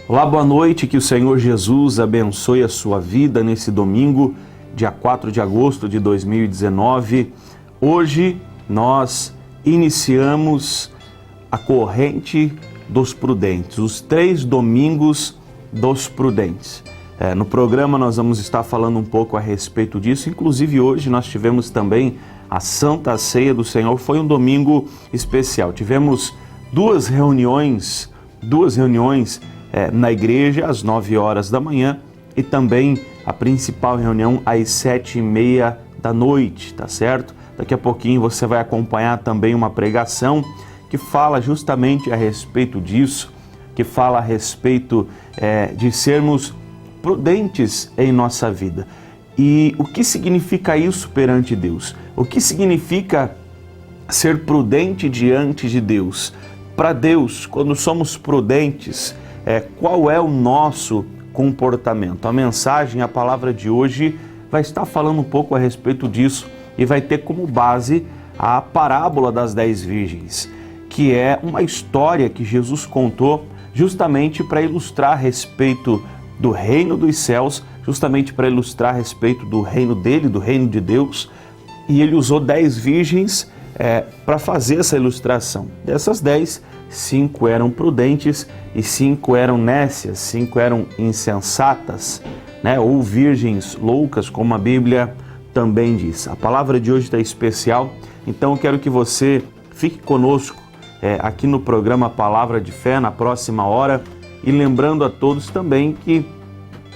Olá, boa noite, que o Senhor Jesus abençoe a sua vida nesse domingo, dia 4 de agosto de 2019. Hoje nós iniciamos a corrente dos prudentes, os 3 domingos dos prudentes. No programa nós vamos estar falando um pouco a respeito disso, inclusive hoje nós tivemos também a Santa Ceia do Senhor, foi um domingo especial. Tivemos duas reuniões na igreja às 9 horas da manhã e também a principal reunião às 7h30 da noite, tá certo? Daqui a pouquinho você vai acompanhar também uma pregação que fala justamente a respeito disso, que fala a respeito de sermos prudentes em nossa vida. E o que significa isso perante Deus? O que significa ser prudente diante de Deus? Para Deus, quando somos prudentes, qual é o nosso comportamento? A mensagem, a palavra de hoje vai estar falando um pouco a respeito disso e vai ter como base a parábola das 10 virgens, que é uma história que Jesus contou justamente para ilustrar a respeito do reino dos céus, justamente para ilustrar a respeito do reino dele, do reino de Deus, e ele usou 10 virgens para fazer essa ilustração. Dessas 10, 5 eram prudentes e 5 eram nécias, 5 eram insensatas, ou virgens loucas, como a Bíblia também diz. A palavra de hoje está especial, então eu quero que você fique conosco aqui no programa Palavra de Fé, na próxima hora, e lembrando a todos também que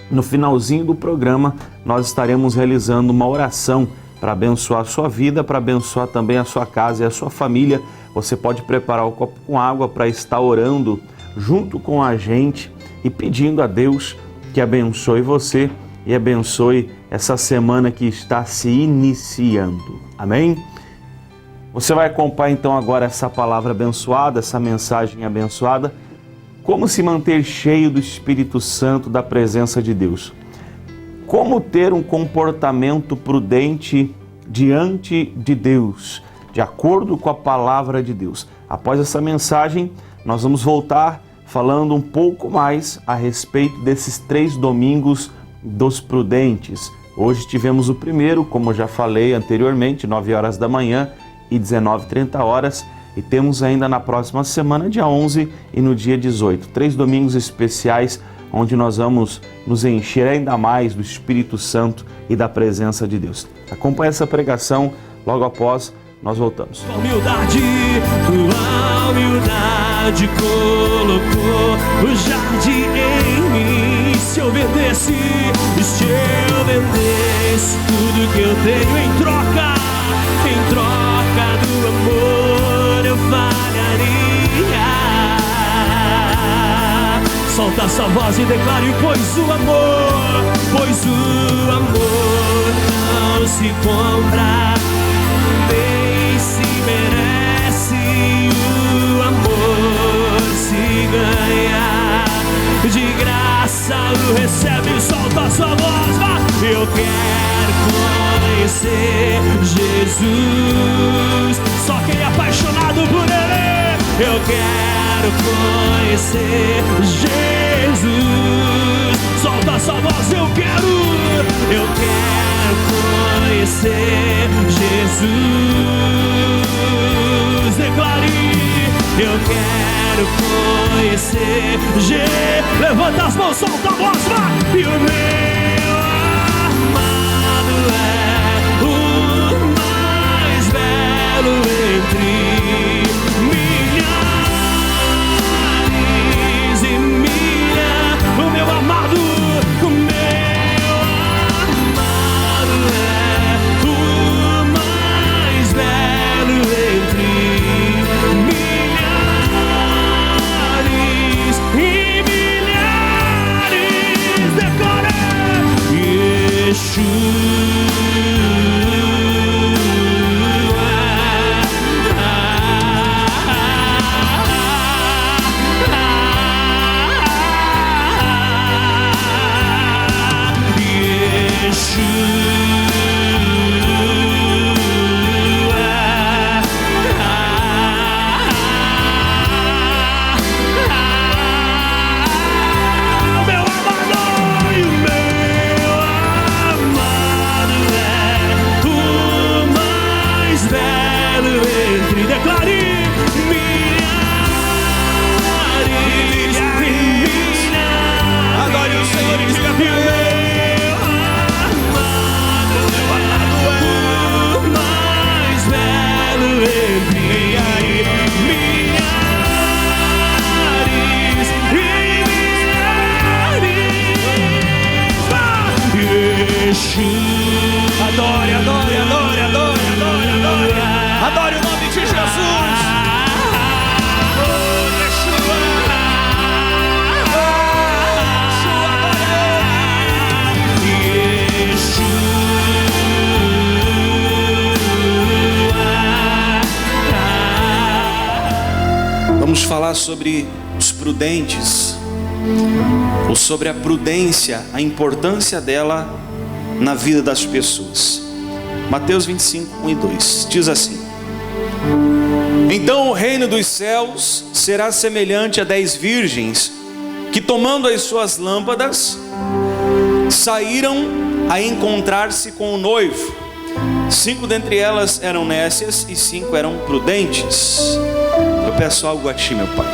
no finalzinho do programa nós estaremos realizando uma oração para abençoar a sua vida, para abençoar também a sua casa e a sua família. Você pode preparar o copo com água para estar orando junto com a gente e pedindo a Deus que abençoe você e abençoe essa semana que está se iniciando. Amém? Você vai acompanhar então agora essa palavra abençoada, essa mensagem abençoada, como se manter cheio do Espírito Santo, da presença de Deus. Como ter um comportamento prudente diante de Deus, de acordo com a palavra de Deus. Após essa mensagem, nós vamos voltar falando um pouco mais a respeito desses 3 domingos dos prudentes. Hoje tivemos o primeiro, como eu já falei anteriormente, 9 horas da manhã e 19h30, e temos ainda na próxima semana, dia 11 e no dia 18, 3 domingos especiais, onde nós vamos nos encher ainda mais do Espírito Santo e da presença de Deus. Acompanhe essa pregação, logo após nós voltamos. Tua humildade colocou o jardim em mim. Se eu vendesse tudo que eu tenho em troca do amor eu pagaria. Solta essa voz e declare: pois o amor não se compra, nem se merece. O amor se ganha, de graça o recebe. Solta essa voz, vai! Eu quero conhecer Jesus, só quem é apaixonado por Ele. Eu quero conhecer Jesus. Solta essa voz, eu quero conhecer Jesus. Declare: eu quero conhecer Jesus. Levanta as mãos, solta a voz, vai! E o meu amado é o mais belo entre milhares e milhares. O meu amado é o mais belo entre milhares e milhares. Declarei. Jesus. Vamos falar sobre os prudentes, ou sobre a prudência, a importância dela na vida das pessoas. Mateus 25, 1 e 2 diz assim: Então o reino dos céus será semelhante a 10 virgens que, tomando as suas lâmpadas, saíram a encontrar-se com o noivo. 5 dentre elas eram nécias e 5 eram prudentes. Eu peço algo a Ti, meu Pai,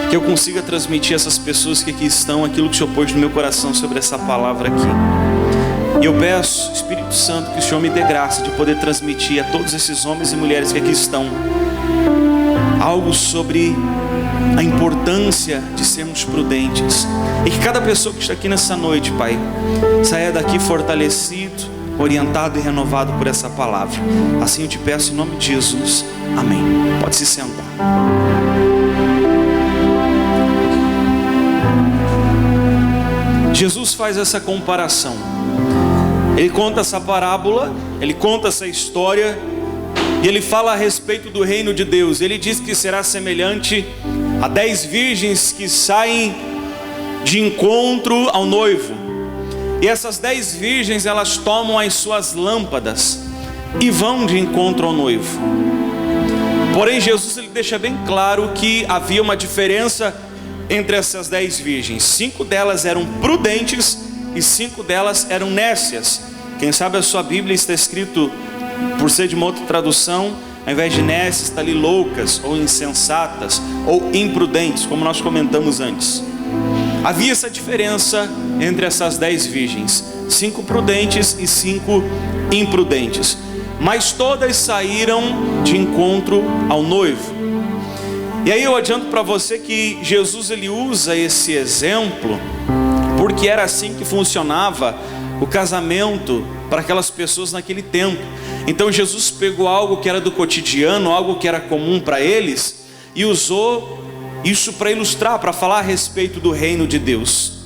que eu consiga transmitir a essas pessoas que aqui estão aquilo que o Senhor pôs no meu coração sobre essa palavra aqui. E eu peço, Espírito Santo, que o Senhor me dê graça de poder transmitir a todos esses homens e mulheres que aqui estão algo sobre a importância de sermos prudentes, e que cada pessoa que está aqui nessa noite, Pai, saia daqui fortalecido, orientado e renovado por essa palavra. Assim eu te peço em nome de Jesus, amém. Pode se sentar. Jesus faz essa comparação, ele conta essa parábola, ele conta essa história, e ele fala a respeito do reino de Deus. Ele diz que será semelhante a 10 virgens que saem de encontro ao noivo. E essas 10 virgens, elas tomam as suas lâmpadas e vão de encontro ao noivo. Porém, Jesus ele deixa bem claro que havia uma diferença entre essas 10 virgens. 5 delas eram prudentes e 5 delas eram nécias. Quem sabe a sua Bíblia está escrito, por ser de uma outra tradução, ao invés de nécias, está ali loucas, ou insensatas, ou imprudentes, como nós comentamos antes. Havia essa diferença entre essas 10 virgens, 5 prudentes e 5 imprudentes, mas todas saíram de encontro ao noivo. E aí eu adianto para você que Jesus ele usa esse exemplo porque era assim que funcionava o casamento para aquelas pessoas naquele tempo. Então Jesus pegou algo que era do cotidiano, algo que era comum para eles, e usou isso para ilustrar, para falar a respeito do reino de Deus.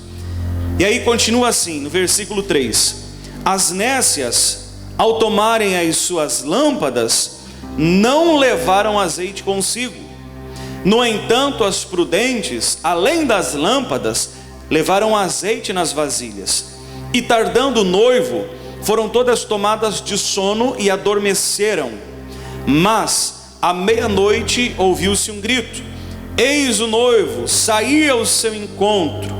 E aí continua assim, no versículo 3: As nécias, ao tomarem as suas lâmpadas, não levaram azeite consigo. No entanto, as prudentes, além das lâmpadas, levaram azeite nas vasilhas. E tardando o noivo, foram todas tomadas de sono e adormeceram. Mas à meia-noite ouviu-se um grito: Eis o noivo, saí ao seu encontro.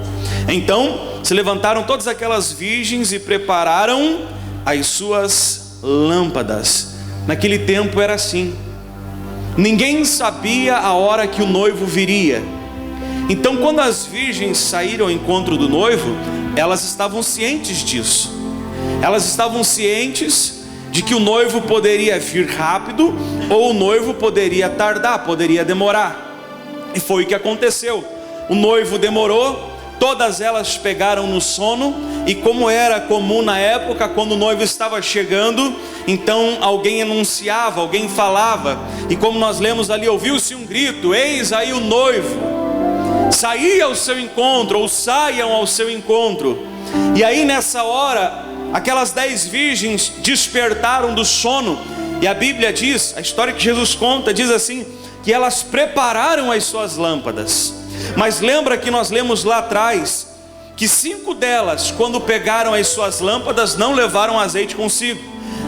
Então se levantaram todas aquelas virgens e prepararam as suas lâmpadas. Naquele tempo era assim, ninguém sabia a hora que o noivo viria. Então quando as virgens saíram ao encontro do noivo, elas estavam cientes disso. Elas estavam cientes de que o noivo poderia vir rápido, ou o noivo poderia tardar, poderia demorar. E foi o que aconteceu. O noivo demorou, todas elas pegaram no sono, e como era comum na época, quando o noivo estava chegando, então alguém anunciava, alguém falava, e como nós lemos ali, ouviu-se um grito: eis aí o noivo, saí ao seu encontro, ou saiam ao seu encontro. E aí nessa hora, aquelas 10 virgens despertaram do sono, e a Bíblia diz, a história que Jesus conta, diz assim, que elas prepararam as suas lâmpadas. Mas lembra que nós lemos lá atrás, que 5 delas, quando pegaram as suas lâmpadas, não levaram azeite consigo.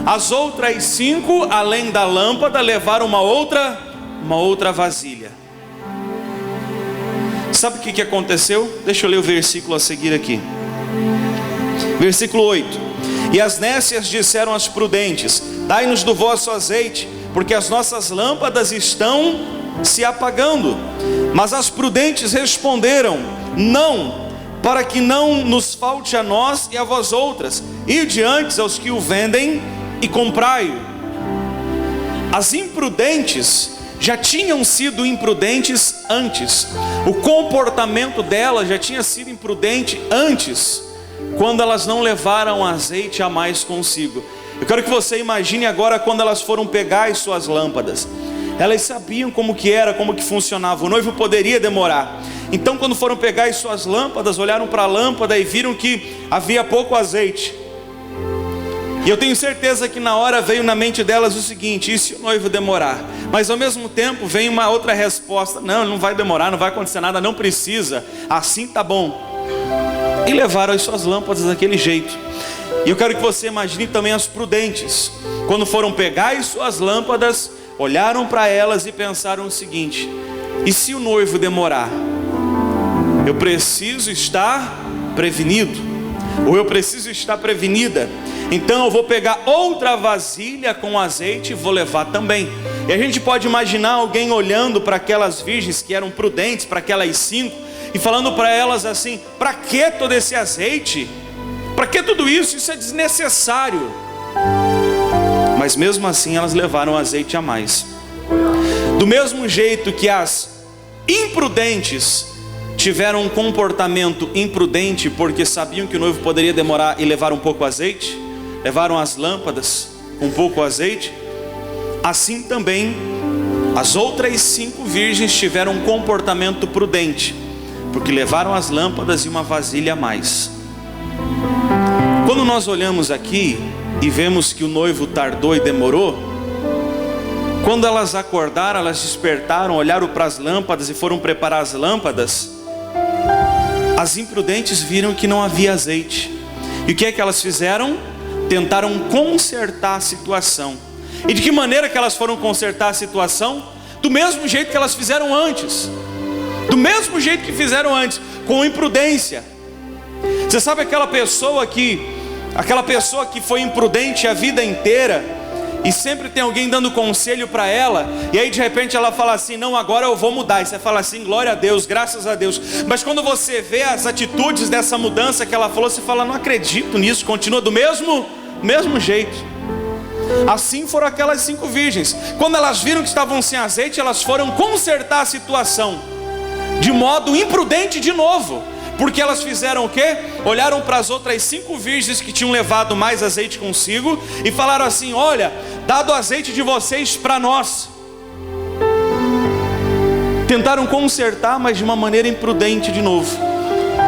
As outras 5, além da lâmpada, levaram uma outra vasilha. Sabe o que aconteceu? Deixa eu ler o versículo a seguir aqui. Versículo 8: E as nécias disseram às prudentes: dai-nos do vosso azeite, porque as nossas lâmpadas estão se apagando. Mas as prudentes responderam: não, para que não nos falte a nós e a vós outras, ide antes aos que o vendem e comprai-o. As imprudentes já tinham sido imprudentes antes. O comportamento delas já tinha sido imprudente antes, quando elas não levaram azeite a mais consigo. Eu quero que você imagine agora quando elas foram pegar as suas lâmpadas. Elas sabiam como que era, como que funcionava. O noivo poderia demorar. Então, quando foram pegar as suas lâmpadas, olharam para a lâmpada e viram que havia pouco azeite. E eu tenho certeza que na hora veio na mente delas o seguinte: e se o noivo demorar? Mas ao mesmo tempo vem uma outra resposta: não, não vai demorar, não vai acontecer nada, não precisa, assim tá bom. E levaram as suas lâmpadas daquele jeito. E eu quero que você imagine também as prudentes. Quando foram pegar as suas lâmpadas, olharam para elas e pensaram o seguinte: e se o noivo demorar? Eu preciso estar prevenido, ou eu preciso estar prevenida. Então eu vou pegar outra vasilha com azeite e vou levar também. E a gente pode imaginar alguém olhando para aquelas virgens que eram prudentes, para aquelas 5, e falando para elas assim: para que todo esse azeite? Para que tudo isso? Isso é desnecessário. Mas mesmo assim elas levaram azeite a mais. Do mesmo jeito que as imprudentes tiveram um comportamento imprudente porque sabiam que o noivo poderia demorar e levar um pouco de azeite, levaram as lâmpadas com pouco azeite, assim também as outras 5 virgens tiveram um comportamento prudente, porque levaram as lâmpadas e uma vasilha a mais. Quando nós olhamos aqui e vemos que o noivo tardou e demorou, quando elas acordaram, elas despertaram, olharam para as lâmpadas e foram preparar as lâmpadas, as imprudentes viram que não havia azeite. E o que é que elas fizeram? Tentaram consertar a situação. E de que maneira que elas foram consertar a situação? Do mesmo jeito que elas fizeram antes. Do mesmo jeito que fizeram antes, com imprudência. Você sabe aquela pessoa que foi imprudente a vida inteira, e sempre tem alguém dando conselho para ela, e aí de repente ela fala assim: não, agora eu vou mudar. E você fala assim: glória a Deus, graças a Deus. Mas quando você vê as atitudes dessa mudança que ela falou, você fala: não acredito nisso, continua do mesmo jeito. Assim foram aquelas 5 virgens. Quando elas viram que estavam sem azeite, elas foram consertar a situação de modo imprudente de novo. Porque elas fizeram o quê? Olharam para as outras 5 virgens que tinham levado mais azeite consigo e falaram assim: olha, dado o azeite de vocês para nós. Tentaram consertar, mas de uma maneira imprudente de novo.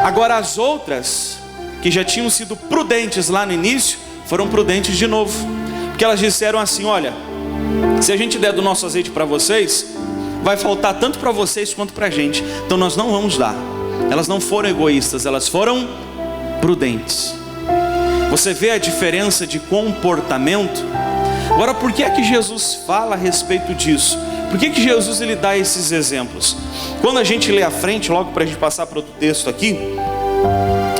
Agora as outras, que já tinham sido prudentes lá no início, foram prudentes de novo. Porque elas disseram assim: olha, se a gente der do nosso azeite para vocês, vai faltar tanto para vocês quanto para a gente. Então nós não vamos dar. Elas não foram egoístas, elas foram prudentes. Você vê a diferença de comportamento? Agora, por que é que Jesus fala a respeito disso? Por que que Jesus ele dá esses exemplos? Quando a gente lê à frente, logo para a gente passar para outro texto aqui,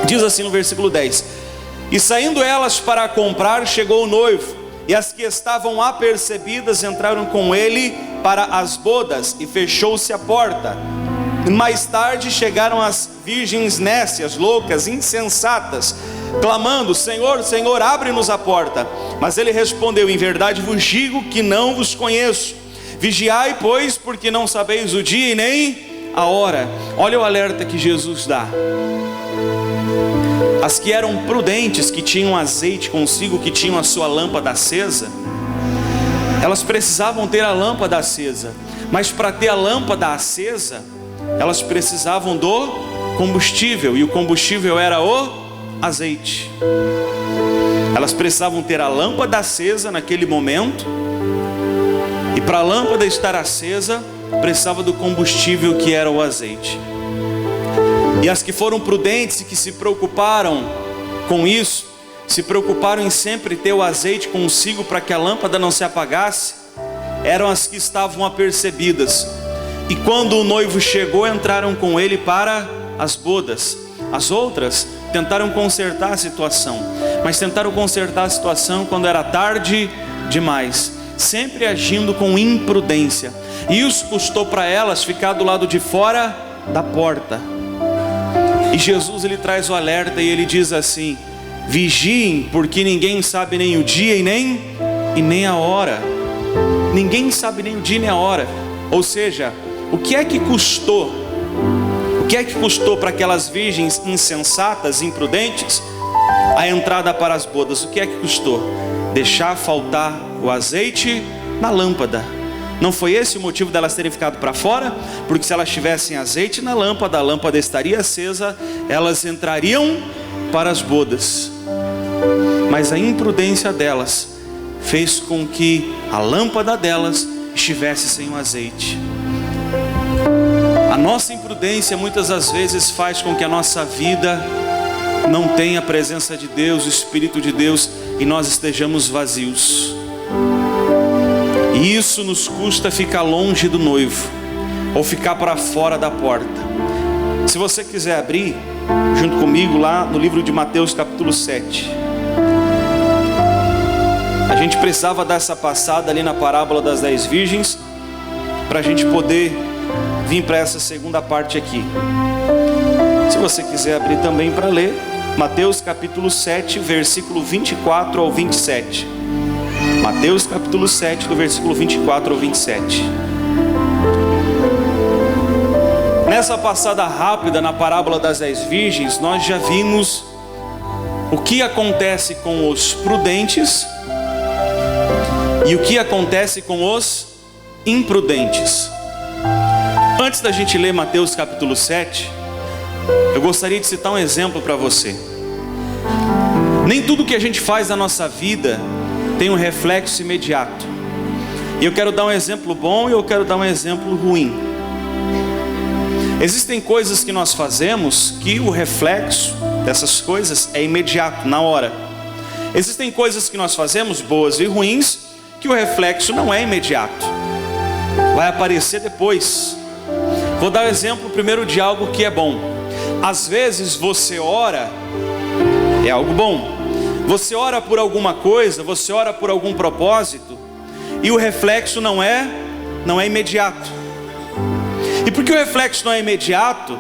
diz assim no versículo 10: e saindo elas para comprar, chegou o noivo, e as que estavam apercebidas entraram com ele para as bodas, e fechou-se a porta. Mais tarde chegaram as virgens nécias, loucas, insensatas, clamando: Senhor, Senhor, abre-nos a porta. Mas ele respondeu: em verdade vos digo que não vos conheço. Vigiai, pois, porque não sabeis o dia e nem a hora. Olha o alerta que Jesus dá. As que eram prudentes, que tinham azeite consigo, que tinham a sua lâmpada acesa, elas precisavam ter a lâmpada acesa. Mas para ter a lâmpada acesa, elas precisavam do combustível, e o combustível era o azeite. Elas precisavam ter a lâmpada acesa naquele momento, e para a lâmpada estar acesa, precisava do combustível, que era o azeite. E as que foram prudentes e que se preocuparam com isso, se preocuparam em sempre ter o azeite consigo para que a lâmpada não se apagasse, eram as que estavam apercebidas. E quando o noivo chegou, entraram com ele para as bodas. As outras tentaram consertar a situação, mas tentaram consertar a situação quando era tarde demais, sempre agindo com imprudência. E isso custou para elas ficar do lado de fora da porta. E Jesus ele traz o alerta e ele diz assim: vigiem, porque ninguém sabe nem o dia e nem a hora. Ninguém sabe nem o dia nem a hora. Ou seja, o que é que custou? O que é que custou para aquelas virgens insensatas, imprudentes, a entrada para as bodas? O que é que custou? Deixar faltar o azeite na lâmpada. Não foi esse o motivo delas terem ficado para fora? Porque se elas tivessem azeite na lâmpada, a lâmpada estaria acesa, elas entrariam para as bodas. Mas a imprudência delas fez com que a lâmpada delas estivesse sem o azeite. A nossa imprudência muitas das vezes faz com que a nossa vida não tenha a presença de Deus, o Espírito de Deus, e nós estejamos vazios. E isso nos custa ficar longe do noivo, ou ficar para fora da porta. Se você quiser abrir, junto comigo lá no livro de Mateus capítulo 7. A gente precisava dar essa passada ali na parábola das 10 virgens, para a gente poder vir para essa segunda parte aqui. Se você quiser abrir também para ler, Mateus capítulo 7, versículo 24 ao 27. Mateus capítulo 7, do versículo 24 ao 27. Nessa passada rápida na parábola das 10 virgens, nós já vimos o que acontece com os prudentes e o que acontece com os imprudentes. Antes da gente ler Mateus capítulo 7, eu gostaria de citar um exemplo para você. Nem tudo que a gente faz na nossa vida tem um reflexo imediato. E eu quero dar um exemplo bom e eu quero dar um exemplo ruim. Existem coisas que nós fazemos que o reflexo dessas coisas é imediato, na hora. Existem coisas que nós fazemos, boas e ruins, que o reflexo não é imediato, vai aparecer depois. Vou dar um exemplo primeiro de algo que é bom. Às vezes você ora, é algo bom. Você ora por alguma coisa, você ora por algum propósito, e o reflexo não é imediato. E porque o reflexo não é imediato,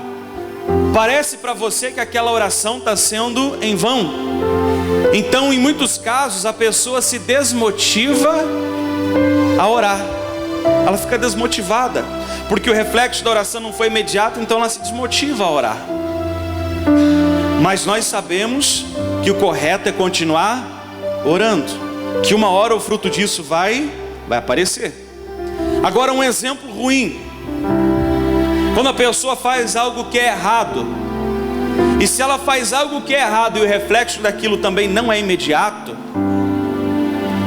parece para você que aquela oração está sendo em vão. Então, em muitos casos, a pessoa se desmotiva a orar. Ela fica desmotivada, porque o reflexo da oração não foi imediato, então ela se desmotiva a orar. Mas nós sabemos que o correto é continuar orando, que uma hora o fruto disso vai aparecer. Agora um exemplo ruim. Quando a pessoa faz algo que é errado, e se ela faz algo que é errado e o reflexo daquilo também não é imediato,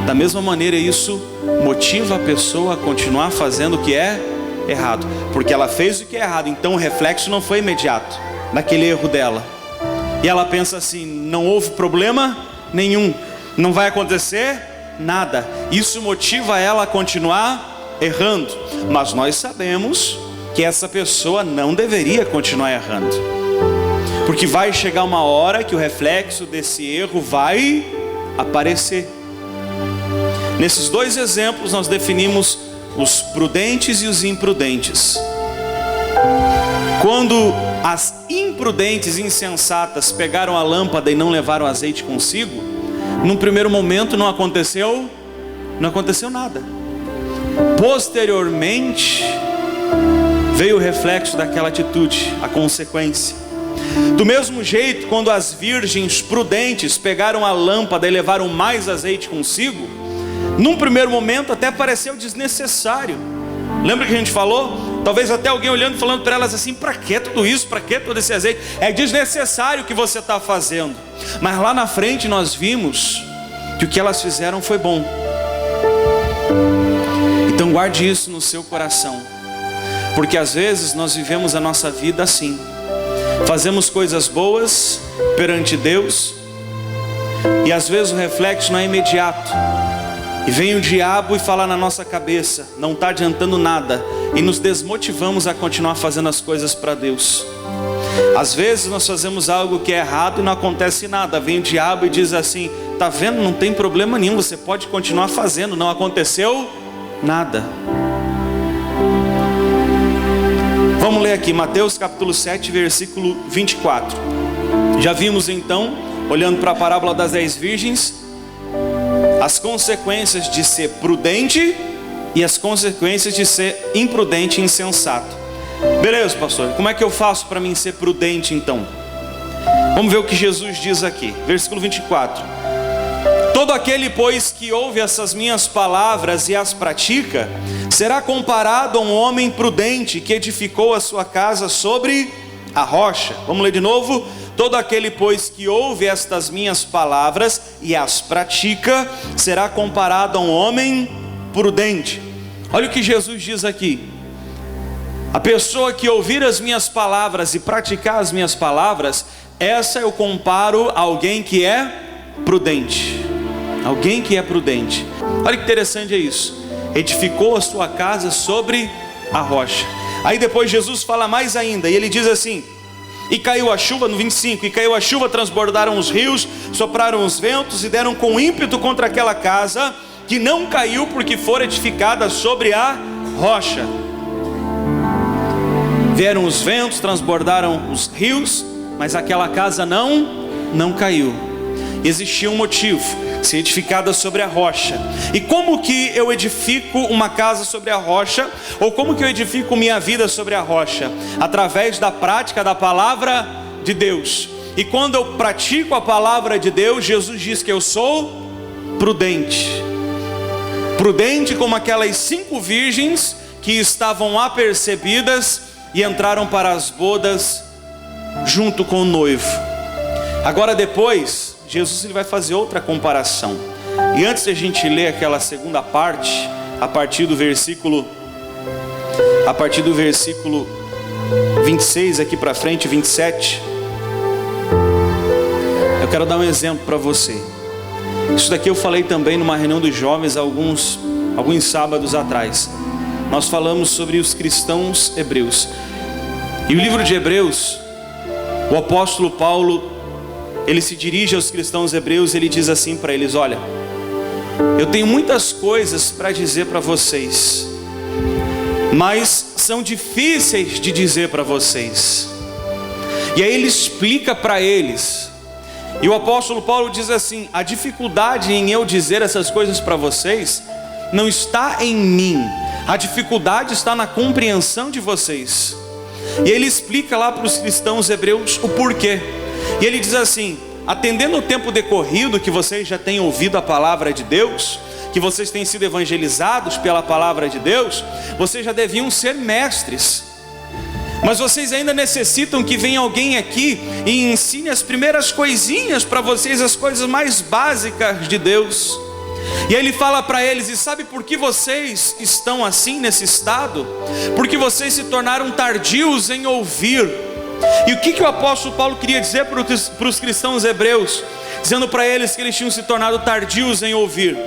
da mesma maneira isso motiva a pessoa a continuar fazendo o que é errado, porque ela fez o que é errado, então o reflexo não foi imediato naquele erro dela. E ela pensa assim: não houve problema nenhum, não vai acontecer nada. Isso motiva ela a continuar errando. Mas nós sabemos que essa pessoa não deveria continuar errando, porque vai chegar uma hora que o reflexo desse erro vai aparecer. Nesses dois exemplos nós definimos os prudentes e os imprudentes. Quando as imprudentes e insensatas pegaram a lâmpada e não levaram azeite consigo, num primeiro momento não aconteceu nada. Posteriormente veio o reflexo daquela atitude, a consequência. Do mesmo jeito, quando as virgens prudentes pegaram a lâmpada e levaram mais azeite consigo, num primeiro momento até pareceu desnecessário. Lembra que a gente falou? Talvez até alguém olhando e falando para elas assim: para que tudo isso? Para que todo esse azeite? É desnecessário o que você está fazendo. Mas lá na frente nós vimos que o que elas fizeram foi bom. Então guarde isso no seu coração, porque às vezes nós vivemos a nossa vida assim. Fazemos coisas boas perante Deus, e às vezes o reflexo não é imediato. E vem o diabo e fala na nossa cabeça: não está adiantando nada, e nos desmotivamos a continuar fazendo as coisas para Deus. Às vezes nós fazemos algo que é errado e não acontece nada. Vem o diabo e diz assim: tá vendo, não tem problema nenhum, você pode continuar fazendo, não aconteceu nada. Vamos ler aqui Mateus capítulo 7, versículo 24. Já vimos então, olhando para a parábola das 10 virgens, as consequências de ser prudente e as consequências de ser imprudente e insensato. Beleza, pastor, como é que eu faço para mim ser prudente então? Vamos ver o que Jesus diz aqui, versículo 24. Todo aquele, pois, que ouve essas minhas palavras e as pratica, será comparado a um homem prudente que edificou a sua casa sobre a rocha. Vamos ler de novo? Todo aquele, pois, que ouve estas minhas palavras e as pratica, será comparado a um homem prudente. Olha o que Jesus diz aqui: a pessoa que ouvir as minhas palavras e praticar as minhas palavras, essa eu comparo a alguém que é prudente. Alguém que é prudente. Olha que interessante é isso. Edificou a sua casa sobre a rocha. Aí depois Jesus fala mais ainda, e ele diz assim: e caiu a chuva, no 25, e caiu a chuva, transbordaram os rios, sopraram os ventos e deram com ímpeto contra aquela casa, que não caiu porque fora edificada sobre a rocha. Vieram os ventos, transbordaram os rios, mas aquela casa não caiu. Existia um motivo: ser edificada sobre a rocha. E como que eu edifico uma casa sobre a rocha? Ou como que eu edifico minha vida sobre a rocha? Através da prática da palavra de Deus. E quando eu pratico a palavra de Deus, Jesus diz que eu sou prudente. Prudente como aquelas 5 virgens que estavam apercebidas e entraram para as bodas junto com o noivo. Agora depois, Jesus ele vai fazer outra comparação. E antes de a gente ler aquela segunda parte, a partir do versículo 26 aqui para frente, 27, eu quero dar um exemplo para você. Isso daqui eu falei também numa reunião dos jovens alguns sábados atrás. Nós falamos sobre os cristãos hebreus. E o livro de Hebreus, o apóstolo Paulo, ele se dirige aos cristãos hebreus, ele diz assim para eles: olha, eu tenho muitas coisas para dizer para vocês, mas são difíceis de dizer para vocês. E aí ele explica para eles. E o apóstolo Paulo diz assim: a dificuldade em eu dizer essas coisas para vocês não está em mim, a dificuldade está na compreensão de vocês. E ele explica lá para os cristãos hebreus o porquê. E ele diz assim: atendendo o tempo decorrido que vocês já têm ouvido a palavra de Deus, que vocês têm sido evangelizados pela palavra de Deus, vocês já deviam ser mestres. Mas vocês ainda necessitam que venha alguém aqui e ensine as primeiras coisinhas para vocês, as coisas mais básicas de Deus. E aí ele fala para eles: e sabe por que vocês estão assim nesse estado? Porque vocês se tornaram tardios em ouvir. E o que o apóstolo Paulo queria dizer para os cristãos hebreus, dizendo para eles que eles tinham se tornado tardios em ouvir?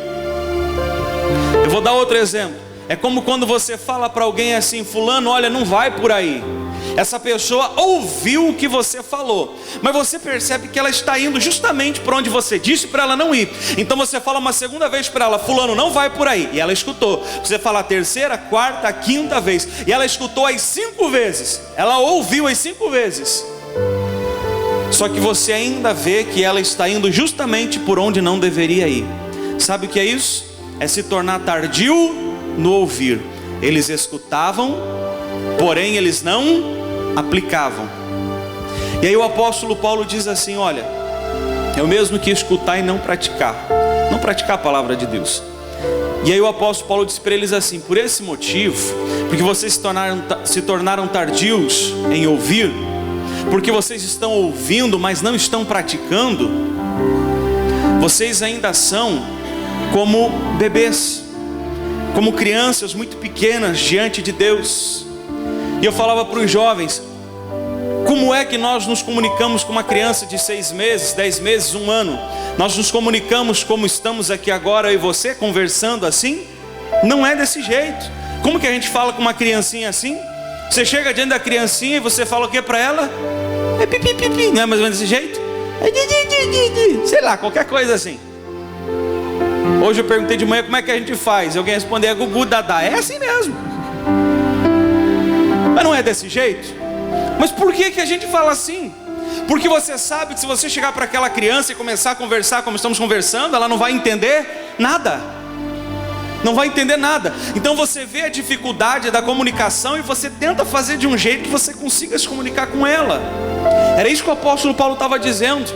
Eu vou dar outro exemplo. É como quando você fala para alguém assim: fulano, olha, não vai por aí. Essa pessoa ouviu o que você falou, mas você percebe que ela está indo justamente para onde você disse para ela não ir. Então você fala uma segunda vez para ela: fulano, não vai por aí. E ela escutou. Você fala a terceira, quarta, quinta vez, e ela escutou as 5 vezes. Ela ouviu as 5 vezes. Só que você ainda vê que ela está indo justamente por onde não deveria ir. Sabe o que é isso? É se tornar tardio no ouvir. Eles escutavam, porém eles não aplicavam. E aí o apóstolo Paulo diz assim: olha, é o mesmo que escutar e não praticar a palavra de Deus. E aí o apóstolo Paulo diz para eles assim: por esse motivo, porque vocês se tornaram tardios em ouvir, porque vocês estão ouvindo, mas não estão praticando, vocês ainda são como bebês, como crianças muito pequenas diante de Deus. E eu falava para os jovens: como é que nós nos comunicamos com uma criança de 6 meses, 10 meses, 1 ano? Nós nos comunicamos como estamos aqui agora, eu e você, conversando assim? Não é desse jeito. Como que a gente fala com uma criancinha assim? Você chega diante da criancinha e você fala o que para ela? É pipi, pipi, não é mais ou menos desse jeito? É di, sei lá, qualquer coisa assim. Hoje eu perguntei de manhã como é que a gente faz. Alguém respondeu: é gugu, dadá. É assim mesmo. Mas não é desse jeito. Mas por que a gente fala assim? Porque você sabe que se você chegar para aquela criança e começar a conversar como estamos conversando, ela não vai entender nada. Não vai entender nada. Então você vê a dificuldade da comunicação e você tenta fazer de um jeito que você consiga se comunicar com ela. Era isso que o apóstolo Paulo estava dizendo.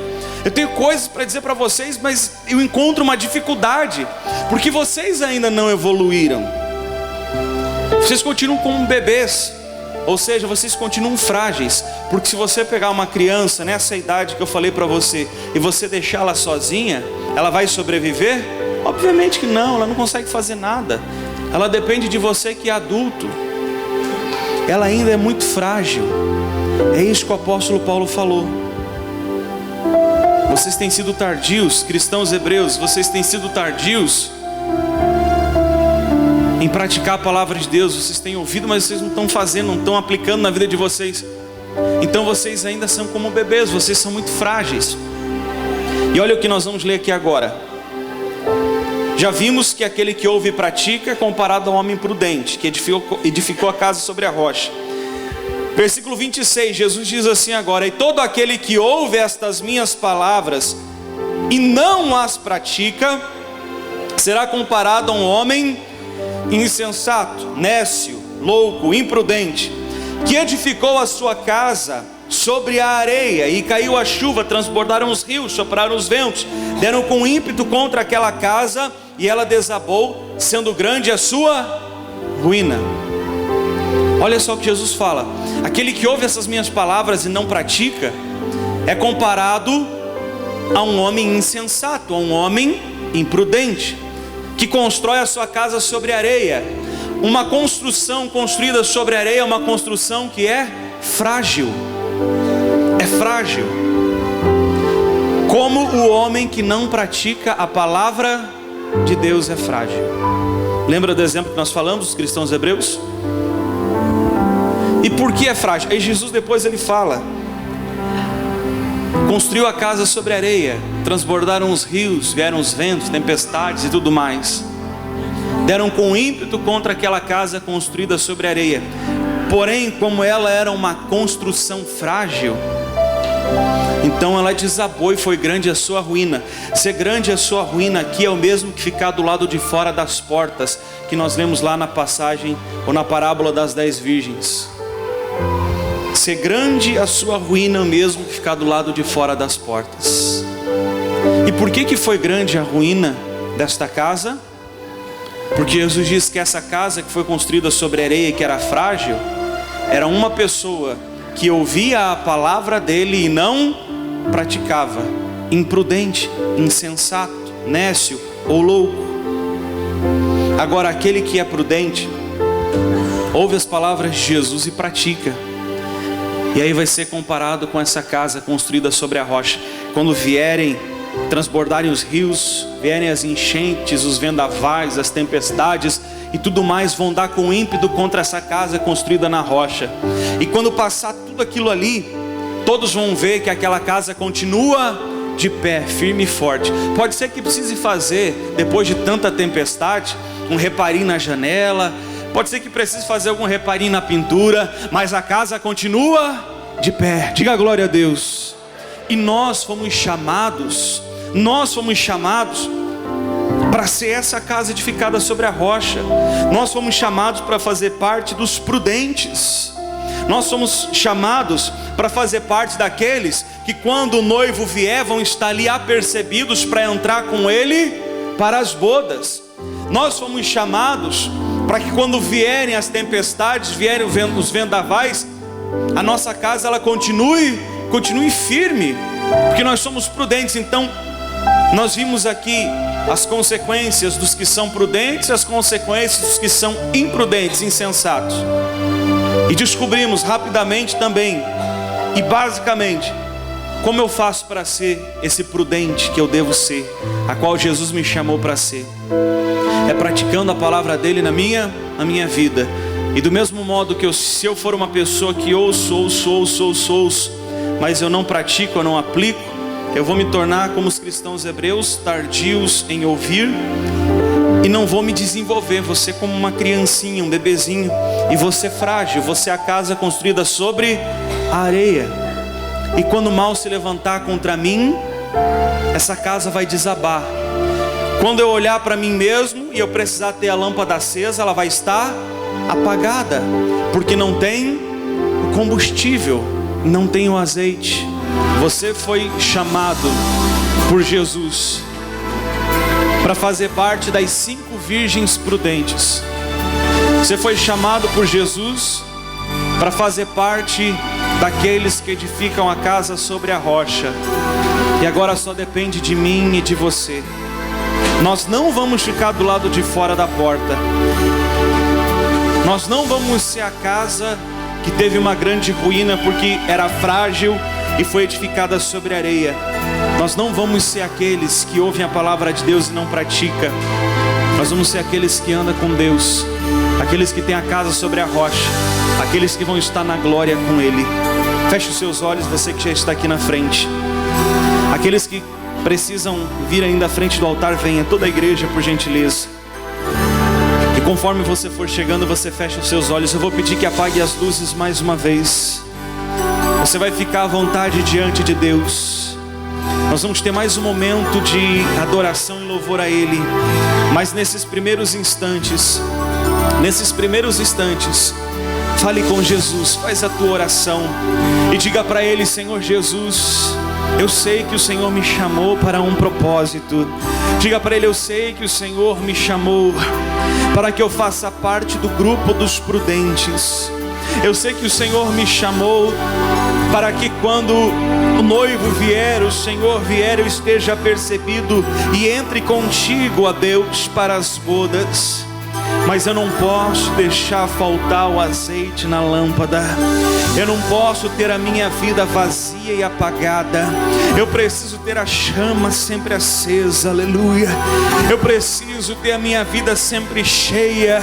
Eu tenho coisas para dizer para vocês, mas eu encontro uma dificuldade, porque vocês ainda não evoluíram. Vocês continuam como bebês, ou seja, vocês continuam frágeis. Porque se você pegar uma criança nessa idade que eu falei para você e você deixá-la sozinha, ela vai sobreviver? Obviamente que não, ela não consegue fazer nada. Ela depende de você que é adulto. Ela ainda é muito frágil. É isso que o apóstolo Paulo falou. Vocês têm sido tardios, cristãos hebreus, vocês têm sido tardios em praticar a palavra de Deus. Vocês têm ouvido, mas vocês não estão fazendo, não estão aplicando na vida de vocês. Então vocês ainda são como bebês, vocês são muito frágeis. E olha o que nós vamos ler aqui agora. Já vimos que aquele que ouve e pratica é comparado a um homem prudente, que edificou a casa sobre a rocha. Versículo 26, Jesus diz assim agora: e todo aquele que ouve estas minhas palavras e não as pratica, será comparado a um homem insensato, nécio, louco, imprudente, que edificou a sua casa sobre a areia, e caiu a chuva, transbordaram os rios, sopraram os ventos, deram com ímpeto contra aquela casa, e ela desabou, sendo grande a sua ruína. Olha só o que Jesus fala: aquele que ouve essas minhas palavras e não pratica é comparado a um homem insensato, a um homem imprudente, que constrói a sua casa sobre areia. Uma construção construída sobre areia é uma construção que é frágil. É frágil. Como o homem que não pratica a palavra de Deus é frágil. Lembra do exemplo que nós falamos dos cristãos hebreus? E por que é frágil? Aí Jesus depois ele fala: construiu a casa sobre areia, transbordaram os rios, vieram os ventos, tempestades e tudo mais. Deram com ímpeto contra aquela casa construída sobre areia. Porém, como ela era uma construção frágil, então ela desabou e foi grande a sua ruína. Ser grande a sua ruína aqui é o mesmo que ficar do lado de fora das portas, que nós lemos lá na passagem, ou na parábola das 10 virgens. Ser grande a sua ruína é o mesmo que ficar do lado de fora das portas. E por que foi grande a ruína desta casa? Porque Jesus diz que essa casa que foi construída sobre areia e que era frágil, era uma pessoa que ouvia a palavra dele e não praticava. Imprudente, insensato, nécio ou louco. Agora aquele que é prudente ouve as palavras de Jesus e pratica. E aí vai ser comparado com essa casa construída sobre a rocha. Quando vierem, transbordarem os rios, vierem as enchentes, os vendavais, as tempestades e tudo mais, vão dar com ímpeto contra essa casa construída na rocha. E quando passar tudo aquilo ali, todos vão ver que aquela casa continua de pé, firme e forte. Pode ser que precise fazer, depois de tanta tempestade, um reparinho na janela, pode ser que precise fazer algum reparinho na pintura, mas a casa continua de pé. Diga glória a Deus. E nós fomos chamados para ser essa casa edificada sobre a rocha. Nós fomos chamados para fazer parte dos prudentes. Nós somos chamados para fazer parte daqueles que quando o noivo vier vão estar ali apercebidos para entrar com ele para as bodas. Nós fomos chamados para que quando vierem as tempestades, vierem os vendavais, a nossa casa ela continue firme, porque nós somos prudentes. Então nós vimos aqui as consequências dos que são prudentes e as consequências dos que são imprudentes, insensatos. E descobrimos rapidamente também e basicamente como eu faço para ser esse prudente que eu devo ser, a qual Jesus me chamou para ser. É praticando a palavra dele na minha vida. E do mesmo modo que se eu for uma pessoa que ouço, mas eu não pratico, eu não aplico, eu vou me tornar como os cristãos hebreus, tardios em ouvir, e não vou me desenvolver. Vou ser como uma criancinha, um bebezinho, e vou ser frágil, vou ser a casa construída sobre a areia. E quando o mal se levantar contra mim, essa casa vai desabar. Quando eu olhar para mim mesmo e eu precisar ter a lâmpada acesa, ela vai estar apagada, porque não tem o combustível, não tem o azeite. você foi chamado por Jesus para fazer parte das 5 virgens prudentes. Você foi chamado por Jesus para fazer parte daqueles que edificam a casa sobre a rocha. E agora só depende de mim e de você. Nós não vamos ficar do lado de fora da porta. Nós não vamos ser a casa que teve uma grande ruína porque era frágil e foi edificada sobre areia. Nós não vamos ser aqueles que ouvem a palavra de Deus e não praticam. Nós vamos ser aqueles que andam com Deus, aqueles que têm a casa sobre a rocha, aqueles que vão estar na glória com Ele. Feche os seus olhos, você que já está aqui na frente. Aqueles que precisam vir ainda à frente do altar, venha. Toda a igreja, por gentileza. E conforme você for chegando, você fecha os seus olhos. Eu vou pedir que apague as luzes mais uma vez. Você vai ficar à vontade diante de Deus. Nós vamos ter mais um momento de adoração e louvor a Ele. Mas nesses primeiros instantes, fale com Jesus, faz a tua oração e diga para Ele: Senhor Jesus, eu sei que o Senhor me chamou para um propósito. Diga para Ele: eu sei que o Senhor me chamou para que eu faça parte do grupo dos prudentes. Eu sei que o Senhor me chamou para que quando o noivo vier, o Senhor vier, eu esteja apercebido e entre contigo, ó Deus, para as bodas. Mas eu não posso deixar faltar o azeite na lâmpada. Eu não posso ter a minha vida vazia e apagada. Eu preciso ter a chama sempre acesa, aleluia. Eu preciso ter a minha vida sempre cheia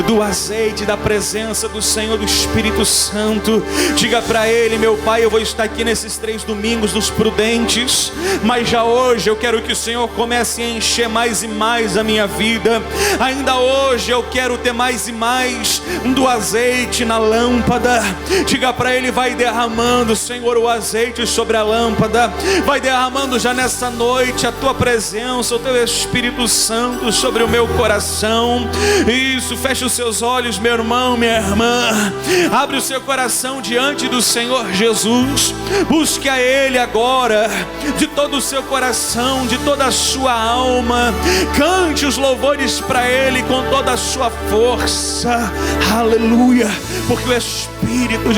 do azeite, da presença do Senhor, do Espírito Santo. Diga para Ele: meu Pai, eu vou estar aqui nesses 3 domingos dos prudentes, mas já hoje eu quero que o Senhor comece a encher mais e mais a minha vida. Ainda hoje eu quero ter mais e mais do azeite na lâmpada. Diga para Ele: vai derramando, Senhor, o azeite sobre a lâmpada. Vai derramando já nessa noite a Tua presença, o Teu Espírito Santo sobre o meu coração. Isso, feche os seus olhos, meu irmão, minha irmã. Abre o seu coração diante do Senhor Jesus. Busque a Ele agora, de todo o seu coração, de toda a sua alma. Cante os louvores para Ele com toda a sua força, aleluia, porque o Espírito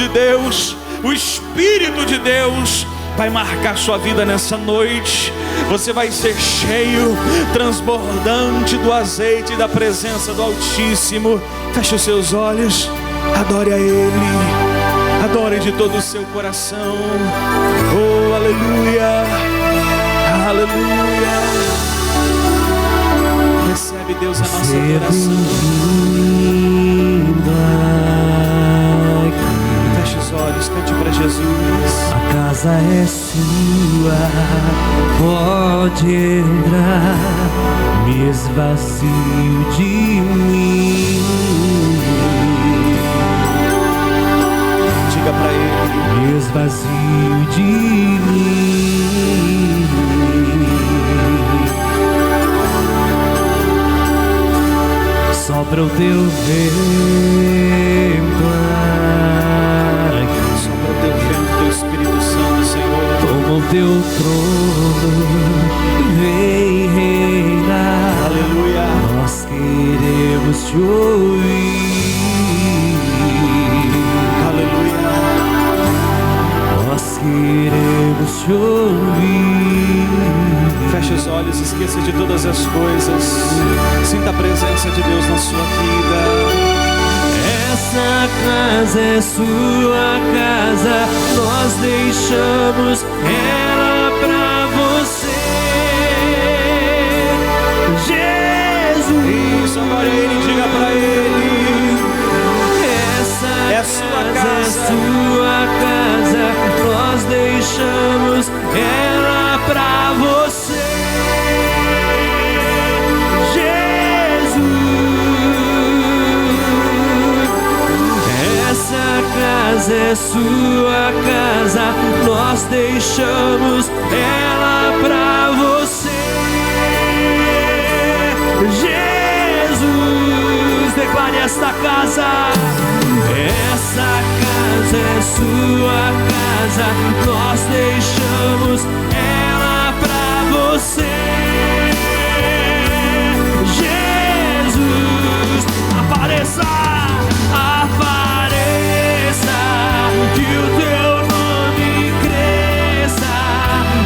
de Deus vai marcar sua vida nessa noite. Você vai ser cheio, transbordante do azeite e da presença do Altíssimo. Feche os seus olhos, adore a Ele, adore de todo o seu coração. Oh, aleluia, aleluia. Recebe, Deus, a nossa adoração. Feche os olhos, cante para Jesus. A casa é sua, pode entrar. Me esvacio de mim. Diga para Ele: me esvazio de mim. Sopra o teu vento aqui. Sopra o teu vento, teu Espírito Santo, Senhor. Toma o teu trono, vem reinar. Aleluia. Nós queremos te ouvir. Aleluia. Nós queremos te ouvir. Feche os olhos, esqueça de todas as coisas. Sinta a presença de Deus na sua vida. Essa casa é sua casa, nós deixamos ela pra você, Jesus. Isso, agora Ele, diga pra Ele: essa é sua casa, é sua casa, nós deixamos ela pra você, Jesus. Essa casa é sua casa, nós deixamos ela pra você, Jesus. Declare esta casa. Essa Essa casa é sua casa, nós deixamos ela pra você. Jesus, apareça, apareça, que o teu nome cresça,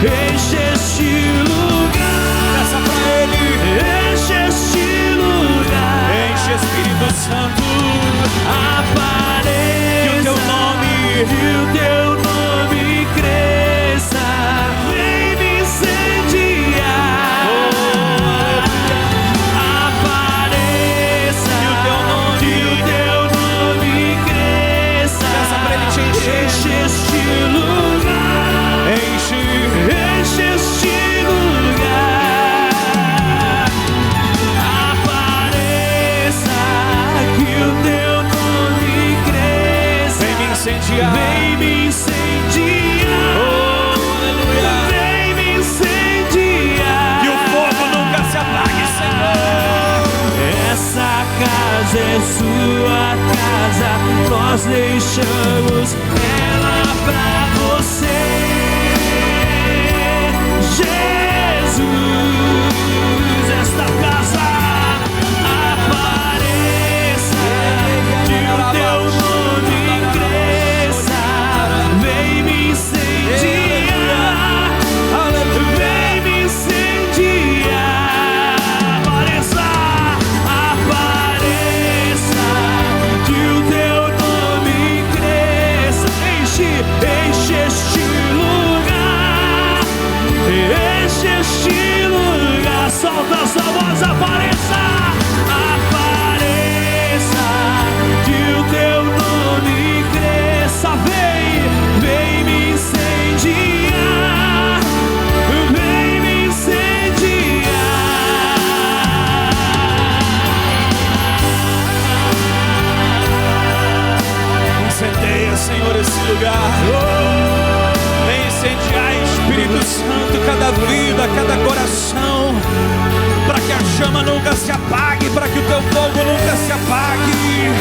enche este lugar. Peça pra Ele. Enche este lugar. Enche, Espírito Santo. Apareça, que o teu nome cresça, vem me incendiar. Apareça, que o teu nome cresça. Peça pra Ele te encher. Enche este lugar. Enche este lugar. Apareça, que o teu nome cresça. Vem me incendiar. Vem me incendiar. Oh, aleluia. Vem me incendiar. Que o fogo nunca se apague, Senhor. Essa casa é sua casa, nós deixamos ela pra você. Jesus, esta casa apareça, que o teu nome cresça, vem me incendiar, vem me incendiar. Apareça, apareça, que o teu nome cresça, enche este lugar, enche este lugar. Solta a sua voz, apareça, apareça, que o teu nome cresça, vem me incendiar, vem me incendiar. Incendeia, Senhor, esse lugar. Vem incendiar, Espírito Santo, cada vida, cada coração, para que a chama nunca se apague, para que o teu fogo nunca se apague.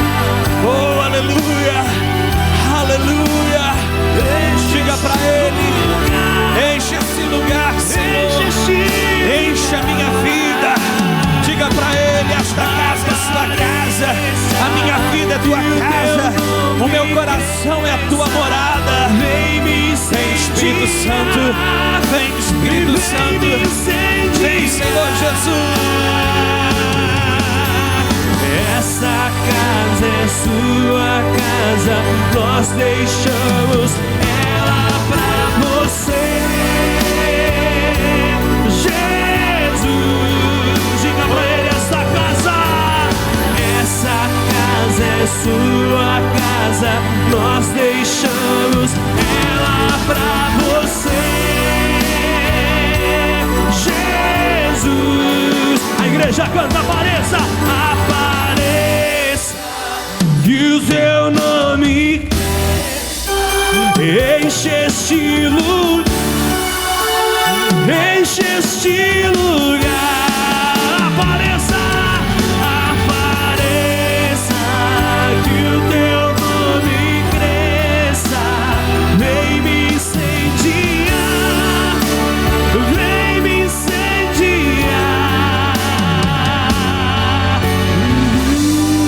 Oh, aleluia, aleluia. Diga para Ele, enche esse lugar, Senhor, enche a minha vida. Diga para Ele, esta casa é sua casa, a minha vida é tua casa, o meu coração é a tua morada. Vem Espírito Santo, vem Espírito Santo, vem Senhor Jesus. Essa casa é sua casa, nós deixamos ela pra você. Jesus, diga pra Ele, essa casa é sua casa, nós deixamos ela pra você. Jesus, a igreja canta, apareça, apareça, que o seu nome enche este lugar, enche este lugar. Apareça, apareça, que o teu nome cresça, vem me incendiar, vem me incendiar.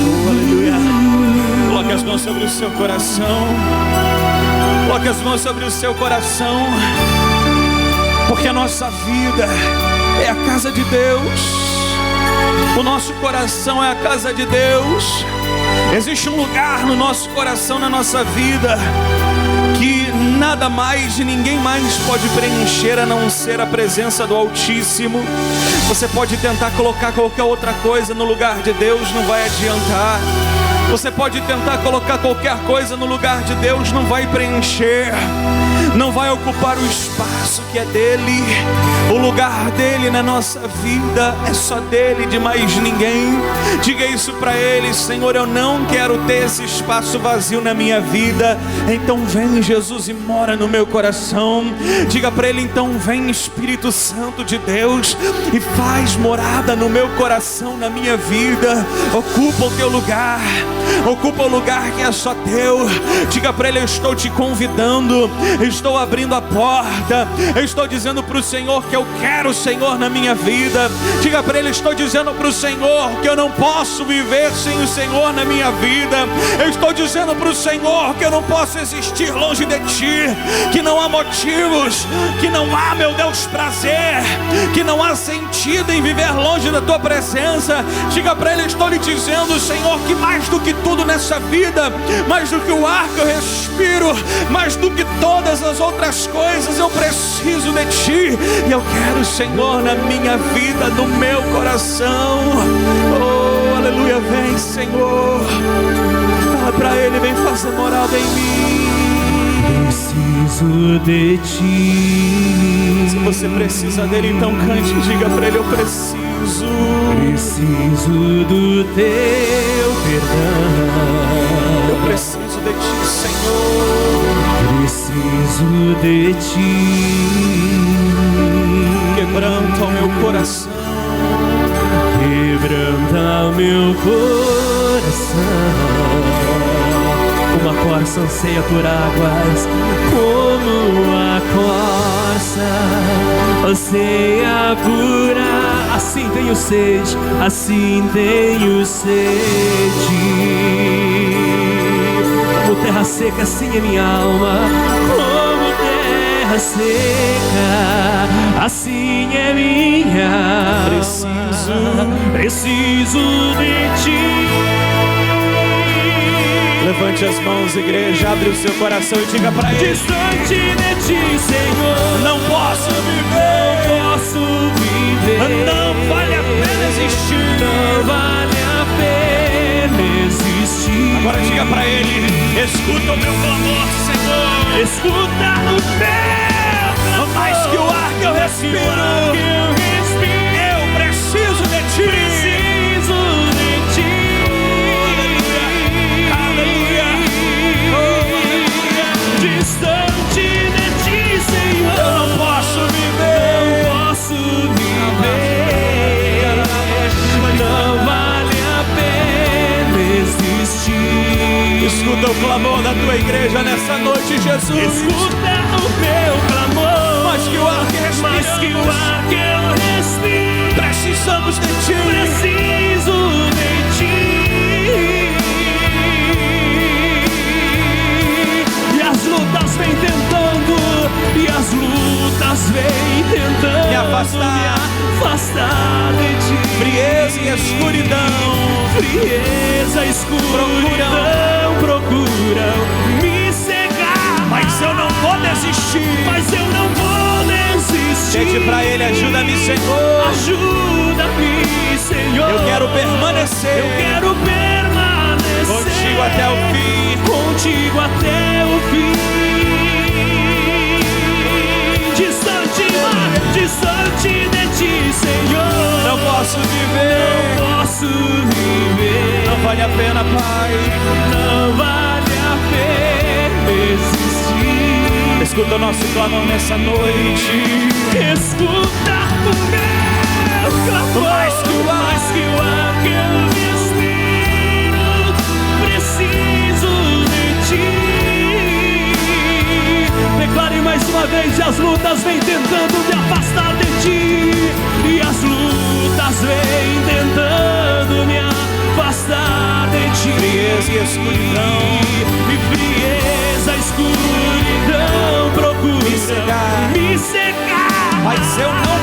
Oh, aleluia. Coloque as mãos sobre o seu coração. Coloque as mãos sobre o seu coração, porque a nossa vida é a casa de Deus. O nosso coração é a casa de Deus. Existe um lugar no nosso coração, na nossa vida, que nada mais e ninguém mais pode preencher a não ser a presença do Altíssimo. Você pode tentar colocar qualquer outra coisa no lugar de Deus, não vai adiantar. Você pode tentar colocar qualquer coisa no lugar de Deus, não vai preencher, não vai ocupar o espaço que é dele. O lugar dele na nossa vida é só dele, de mais ninguém. Diga isso para Ele: Senhor, eu não quero ter esse espaço vazio na minha vida. Então vem, Jesus, e mora no meu coração. Diga para Ele então: vem, Espírito Santo de Deus, e faz morada no meu coração, na minha vida. Ocupa o teu lugar, ocupa o lugar que é só teu. Diga para Ele: eu estou te convidando, estou abrindo a porta, eu estou dizendo para o Senhor que eu quero o Senhor na minha vida. Diga para Ele: estou dizendo para o Senhor que eu não posso viver sem o Senhor na minha vida. Eu estou dizendo para o Senhor que eu não posso existir longe de Ti, que não há motivos, que não há, meu Deus, prazer, que não há sentido em viver longe da Tua presença. Diga para Ele: estou lhe dizendo, Senhor, que mais do que tudo nessa vida, mais do que o ar que eu respiro, mais do que todas as outras coisas, eu preciso de Ti, e eu quero o Senhor na minha vida, no meu coração. Oh, aleluia, vem, Senhor. Fala para Ele: vem fazer morada em mim. Preciso de Ti. Se você precisa dele, então cante e diga para Ele: eu preciso. Preciso do Teu perdão. Eu preciso de Ti, Senhor. Preciso de Ti. Quebranta o meu coração. Quebranta o meu coração. Como a corça anseia por águas, como a corça anseia por águas, assim tenho sede, assim tenho sede. Como terra seca, assim é minha alma. Como terra seca, assim é minha alma. Preciso de Ti. Levante as mãos, igreja, abre o seu coração e diga para Ele: distante de Ti, Senhor, não posso viver, não posso viver. Não vale a pena existir, não vale a pena existir. Agora diga para Ele: escuta o meu clamor, Senhor. Escuta o teu clamor. Mais que o ar que eu respiro, eu preciso de Ti. Preciso de Ti. Distante de Ti, Senhor, eu não posso viver, não posso viver. Não vale a pena existir. Escuta o clamor da Tua igreja nessa noite, Jesus. Escuta o meu clamor. Mais que o ar que respiramos, mais que o ar que eu respiro. Precisamos de Ti. Preciso de Ti. Lutas vem tentando, e as lutas vem tentando me afastar de Ti. Frieza e escuridão, frieza e escuridão procuram me cegar. Mas eu não vou desistir. Mas eu não vou desistir. Pede pra Ele: ajuda-me, Senhor. Ajuda-me, Senhor. Eu quero permanecer. Eu quero permanecer contigo até o fim. Contigo até o fim. Distante de Ti, Senhor, não posso viver. Não posso viver. Não vale a pena, Pai. Não vale a pena existir. Escuta o nosso clamor nessa noite. Escuta o meu clamor. Mais que o ar que eu respiro. Preciso de Ti. Declare mais uma vez: as lutas vêm tentando me afastar de Ti. E as lutas vêm tentando me afastar de Ti. Frieza e escuridão, e frieza e escuridão procuram me cegar. Mas eu não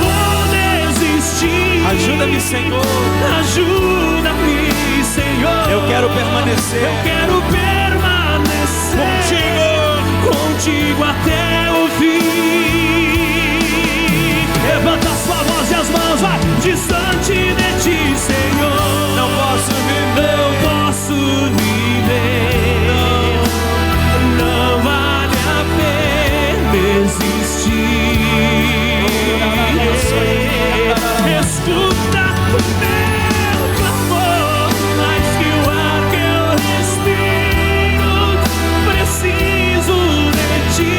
vou desistir. Ajuda-me, Senhor. Ajuda-me, Senhor. Eu quero permanecer. Eu quero permanecer contigo até o fim. Levanta a sua voz e as mãos, vai. Distante de Ti, Senhor, não posso viver. Não posso viver. Não vale a pena existir. Escuta meu clamor, mais que o ar que eu respiro, preciso de ti.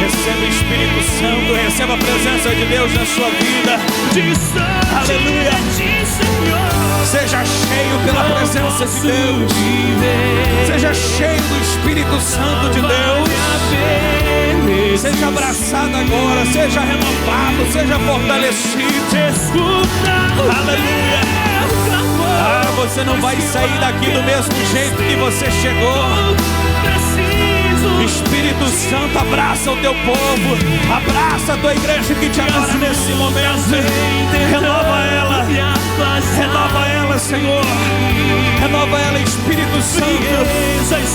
Receba o Espírito Santo, receba a presença de Deus na sua vida. Distante Aleluia. de ti, Senhor, Seja cheio pela presença de Deus. Seja cheio do Espírito Santo de Deus. Seja abraçado agora, seja renovado, seja fortalecido. Aleluia. Você não vai sair daqui do mesmo jeito que você chegou. Espírito Santo, abraça o teu povo, abraça a tua igreja que te adora nesse momento. Renova ela, Senhor. Renova ela, Espírito Santo.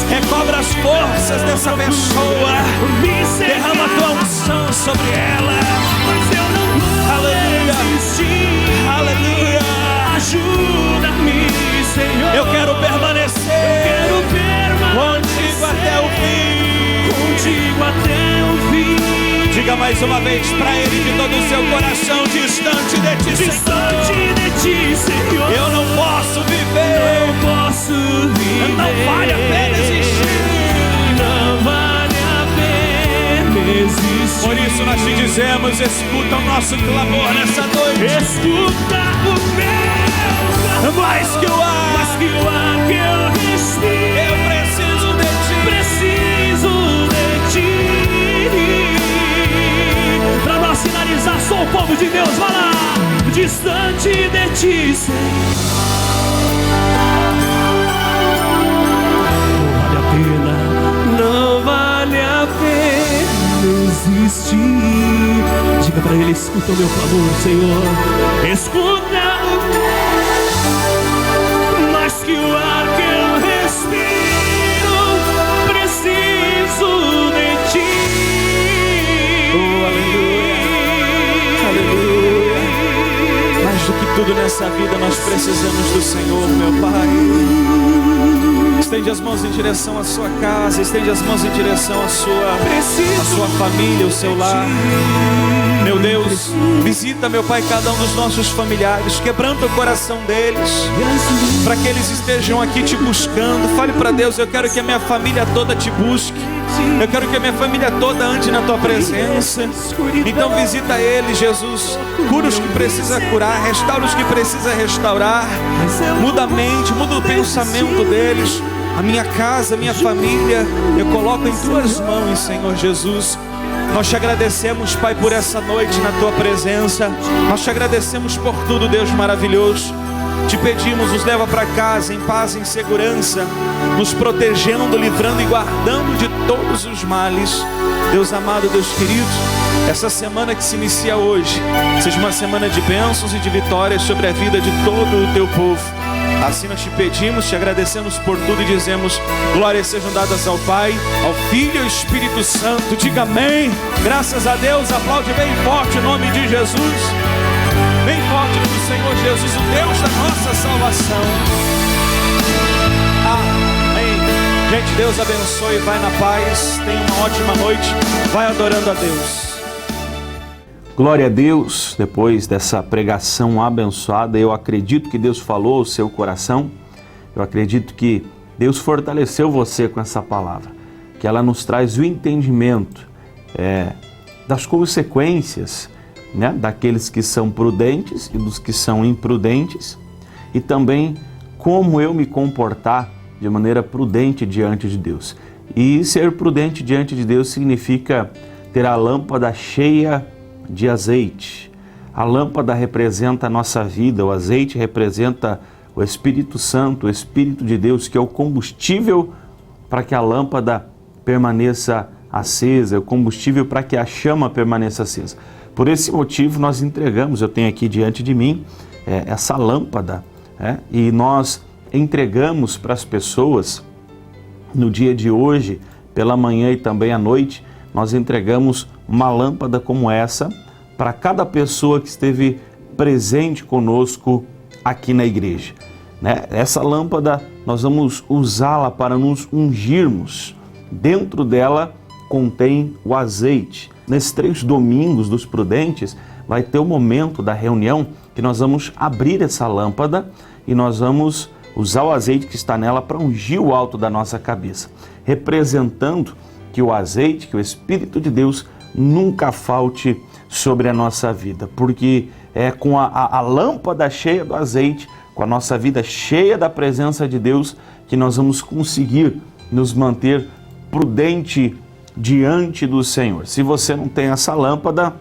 Recobra as forças dessa pessoa. Derrama a tua unção sobre ela. Aleluia. Aleluia. Ajuda-me, Senhor. Eu quero permanecer contigo até o fim. Contigo até o fim. Diga mais uma vez para Ele de todo o seu coração: distante de ti, Distante de ti, Senhor. eu não posso viver. Não posso viver. Não vale a pena existir. Não vale a pena existir. Por isso nós te dizemos: escuta o nosso clamor nessa noite. Escuta o meu clamor. Mais que o ar, Mais que o ar que eu respiro, eu preciso de ti. preciso de ti. Para nós finalizar, sou o povo de Deus, vai lá. Distante de ti, Senhor. Não vale a pena existir. Diga para Ele: escuta o meu clamor, Senhor. Escuta. Mais que o ar que eu respiro, preciso de ti. Aleluia. Mais do que tudo nessa vida nós precisamos do Senhor, meu Pai. Estende as mãos em direção à sua casa, estende as mãos em direção à sua família, o seu lar. Meu Deus, visita, meu Pai, cada um dos nossos familiares, quebranta o coração deles, para que eles estejam aqui te buscando. Fale para Deus: eu quero que a minha família toda te busque, eu quero que a minha família toda ande na tua presença. Então visita eles, Jesus, cura os que precisa curar, restaura os que precisa restaurar, muda a mente, muda o pensamento deles. A minha casa, a minha família, eu coloco em tuas mãos, Senhor Jesus. Nós te agradecemos, Pai, por essa noite na tua presença. Nós te agradecemos por tudo, Deus maravilhoso. Te pedimos, nos leva para casa em paz, em segurança, nos protegendo, livrando e guardando de todos os males. Deus amado, Deus querido, essa semana que se inicia hoje seja uma semana de bênçãos e de vitórias sobre a vida de todo o teu povo. Assim nós te pedimos, te agradecemos por tudo e dizemos: glórias sejam dadas ao Pai, ao Filho e ao Espírito Santo. Diga amém. Graças a Deus. Aplaude bem forte o nome de Jesus. Bem forte do Senhor Jesus, o Deus da nossa salvação. Amém. Gente, Deus abençoe. Vai na paz. Tenha uma ótima noite. Vai adorando a Deus. Glória a Deus. Depois dessa pregação abençoada, eu acredito que Deus falou ao seu coração. Eu acredito que Deus fortaleceu você com essa palavra, que ela nos traz o entendimento das consequências, né, daqueles que são prudentes e dos que são imprudentes, e também como eu me comportar de maneira prudente diante de Deus. E ser prudente diante de Deus significa ter a lâmpada cheia de azeite. A lâmpada representa a nossa vida, o azeite representa o Espírito Santo, o Espírito de Deus, que é o combustível para que a lâmpada permaneça acesa, é o combustível para que a chama permaneça acesa. Por esse motivo nós entregamos, eu tenho aqui diante de mim essa lâmpada, e nós entregamos para as pessoas no dia de hoje, pela manhã e também à noite, nós entregamos uma lâmpada como essa para cada pessoa que esteve presente conosco aqui na igreja, né? Essa lâmpada nós vamos usá-la para nos ungirmos. Dentro dela contém o azeite. Nesses 3 domingos dos prudentes vai ter o momento da reunião que nós vamos abrir essa lâmpada e nós vamos usar o azeite que está nela para ungir o alto da nossa cabeça, representando que o azeite, que o Espírito de Deus nunca falte sobre a nossa vida, porque é com a lâmpada cheia do azeite, com a nossa vida cheia da presença de Deus, que nós vamos conseguir nos manter prudente diante do Senhor. Se você não tem essa lâmpada,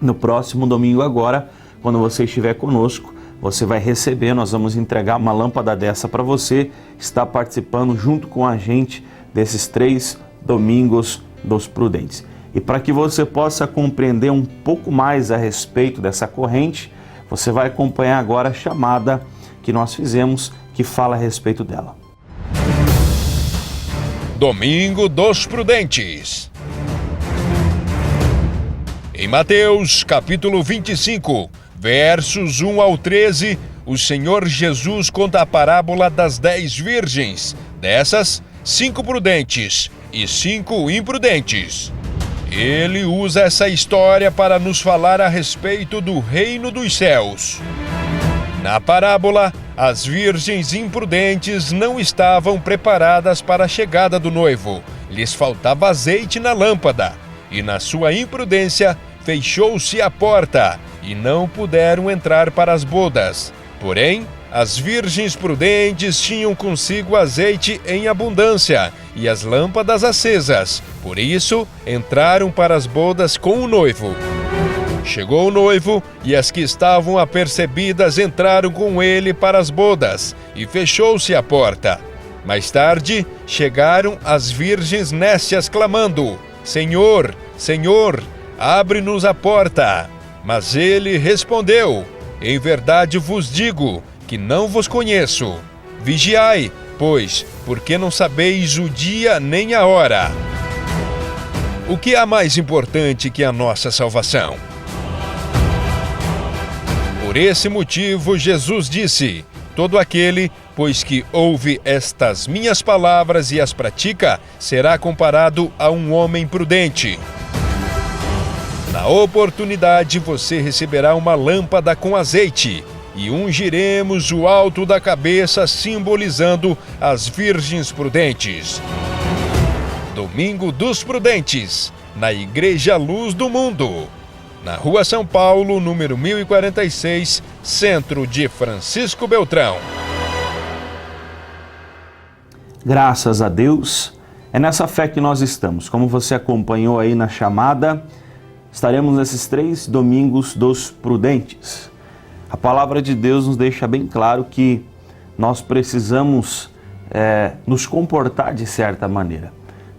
no próximo domingo agora, quando você estiver conosco, você vai receber, nós vamos entregar uma lâmpada dessa para você, estar participando junto com a gente desses 3 domingos dos prudentes. E para que você possa compreender um pouco mais a respeito dessa corrente, você vai acompanhar agora a chamada que nós fizemos, que fala a respeito dela. Domingo dos Prudentes. Em Mateus, capítulo 25, versos 1 ao 13, o Senhor Jesus conta a parábola das 10 virgens. Dessas, 5 prudentes e 5 imprudentes. Ele usa essa história para nos falar a respeito do reino dos céus. Na parábola, as virgens imprudentes não estavam preparadas para a chegada do noivo. Lhes faltava azeite na lâmpada, e na sua imprudência fechou-se a porta, e não puderam entrar para as bodas. Porém, as virgens prudentes tinham consigo azeite em abundância e as lâmpadas acesas. Por isso, entraram para as bodas com o noivo. Chegou o noivo e as que estavam apercebidas entraram com ele para as bodas e fechou-se a porta. Mais tarde, chegaram as virgens nécias clamando: Senhor, Senhor, abre-nos a porta. Mas ele respondeu: Em verdade vos digo que não vos conheço. Vigiai, pois, porque não sabeis o dia nem a hora. O que há mais importante que a nossa salvação? Por esse motivo, Jesus disse: todo aquele, pois que ouve estas minhas palavras e as pratica, será comparado a um homem prudente. Na oportunidade, você receberá uma lâmpada com azeite e ungiremos o alto da cabeça, simbolizando as virgens prudentes. Domingo dos Prudentes, na Igreja Luz do Mundo, na Rua São Paulo, número 1046, centro de Francisco Beltrão. Graças a Deus, é nessa fé que nós estamos. Como você acompanhou aí na chamada, estaremos nesses 3 domingos dos prudentes. A palavra de Deus nos deixa bem claro que nós precisamos nos comportar de certa maneira.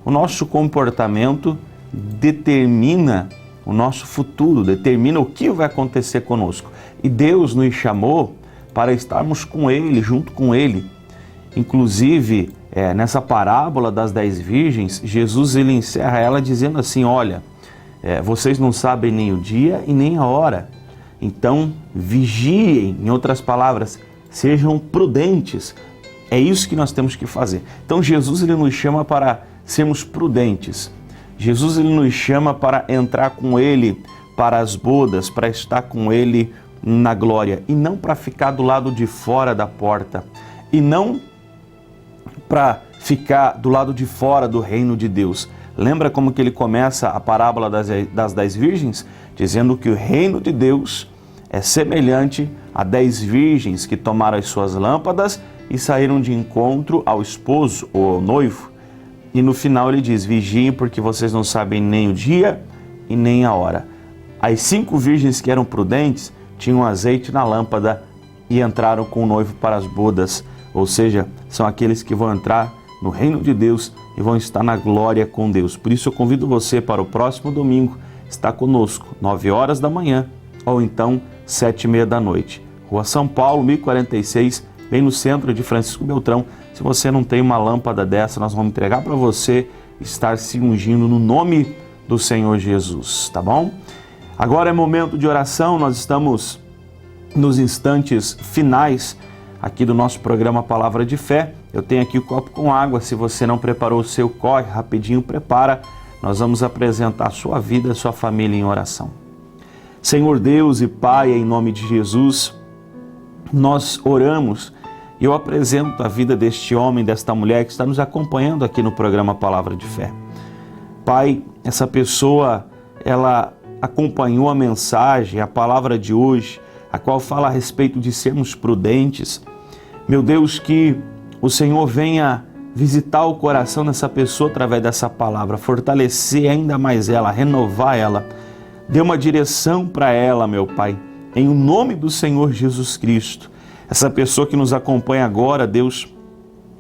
O nosso comportamento determina o nosso futuro, determina o que vai acontecer conosco. E Deus nos chamou para estarmos com Ele, junto com Ele. Inclusive, nessa parábola das 10 virgens, Jesus ele encerra ela dizendo assim: olha, vocês não sabem nem o dia e nem a hora. Então, vigiem, em outras palavras, sejam prudentes. É isso que nós temos que fazer. Então, Jesus ele nos chama para sermos prudentes. Jesus ele nos chama para entrar com Ele para as bodas, para estar com Ele na glória. E não para ficar do lado de fora da porta. E não para ficar do lado de fora do reino de Deus. Lembra como que ele começa a parábola das 10 virgens? Dizendo que o reino de Deus é semelhante a 10 virgens que tomaram as suas lâmpadas e saíram de encontro ao esposo ou ao noivo. E no final ele diz: vigiem, porque vocês não sabem nem o dia e nem a hora. As 5 virgens que eram prudentes tinham azeite na lâmpada e entraram com o noivo para as bodas. Ou seja, são aqueles que vão entrar no reino de Deus e vão estar na glória com Deus. Por isso eu convido você para o próximo domingo estar conosco, 9 horas da manhã ou então 7h30 da noite. Rua São Paulo, 1046, bem no centro de Francisco Beltrão. Se você não tem uma lâmpada dessa, nós vamos entregar para você estar se ungindo no nome do Senhor Jesus, tá bom? Agora é momento de oração, nós estamos nos instantes finais aqui do nosso programa Palavra de Fé. Eu tenho aqui o copo com água, se você não preparou o seu, corre rapidinho, prepara. Nós vamos apresentar a sua vida, a sua família em oração. Senhor Deus e Pai, em nome de Jesus, nós oramos e eu apresento a vida deste homem, desta mulher que está nos acompanhando aqui no programa Palavra de Fé. Pai, essa pessoa, ela acompanhou a mensagem, a palavra de hoje, a qual fala a respeito de sermos prudentes. Meu Deus, que o Senhor venha visitar o coração dessa pessoa através dessa palavra, fortalecer ainda mais ela, renovar ela, dê uma direção para ela, meu Pai, em o nome do Senhor Jesus Cristo. Essa pessoa que nos acompanha agora, Deus,